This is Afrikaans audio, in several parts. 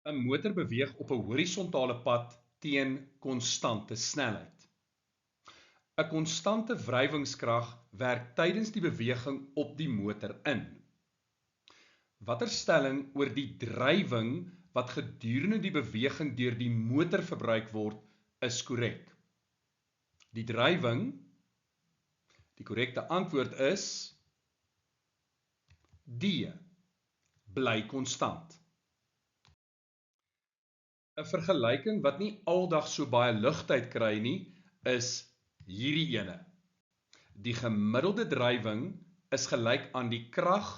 'n motor beweeg op 'n horisontale pad teen konstante snelheid. 'n Konstante wrywingskrag werk tydens die beweging op die motor in. Watter stelling oor die drywing wat gedurende die beweging deur die motor verbruik word, is korrek? Die drywing, die korrekte antwoord is D, bly konstant. 'n Vergelyking wat nie aldag so baie lugtyd kry nie, is hierdie ene. Die gemiddelde drywing is gelyk aan die krag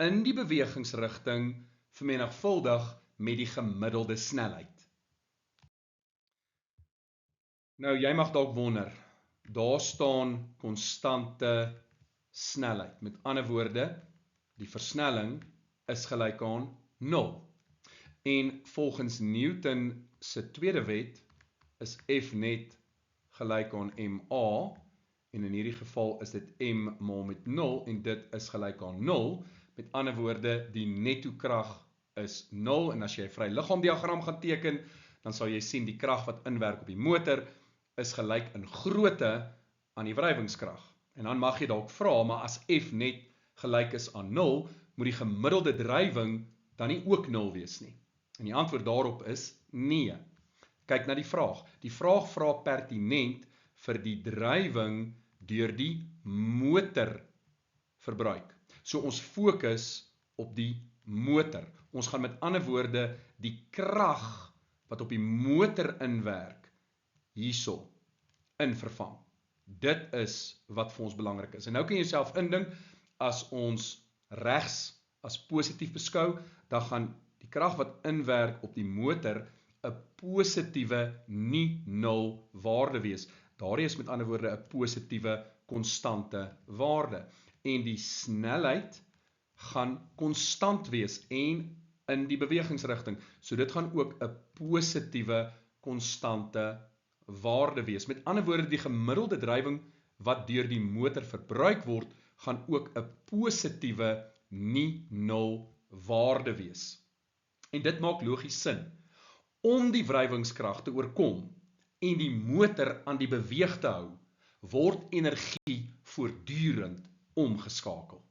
in die bewegingsrigting vermenigvuldig met die gemiddelde snelheid. Nou, jy mag dalk wonder, daar staan konstante snelheid. Met ander woorde, die versnelling is gelyk aan 0. En volgens Newton se tweede wet is F net gelyk aan ma, en in hierdie geval is dit m maal met 0, en dit is gelyk aan 0. Met ander woorde, die netto krag is 0, en as jy 'n vryliggaamdiagram gaan teken, dan sal jy sien die krag wat inwerk op die motor is gelyk in grootte aan die wrywingskrag. En dan mag jy dalk vra, maar as F net gelyk is aan 0, moet die gemiddelde drywing dan nie ook 0 wees nie. En die antwoord daarop is nee. Kyk na die vraag. Die vraag vra pertinent vir die drywing deur die motor verbruik. So ons fokus op die motor. Ons gaan met ander woorde die krag wat op die motor inwerk hierso in vervang. Dit is wat vir ons belangrik is. En nou kan jy jouself indink, as ons regs as positief beskou, dan gaan die krag wat inwerk op die motor 'n positiewe nie nul waarde wees. Daardie is met ander woorde 'n positiewe konstante waarde. En die snelheid gaan konstant wees en in die bewegingsrigting. So dit gaan ook 'n positiewe konstante waarde wees. Met ander woorde, die gemiddelde drywing wat deur die motor verbruik word, gaan ook 'n positiewe nie nul waarde wees. En dit maak logies sin. Om die wrywingskrag te oorkom en die motor aan die beweeg te hou, word energie voortdurend omgeskakel.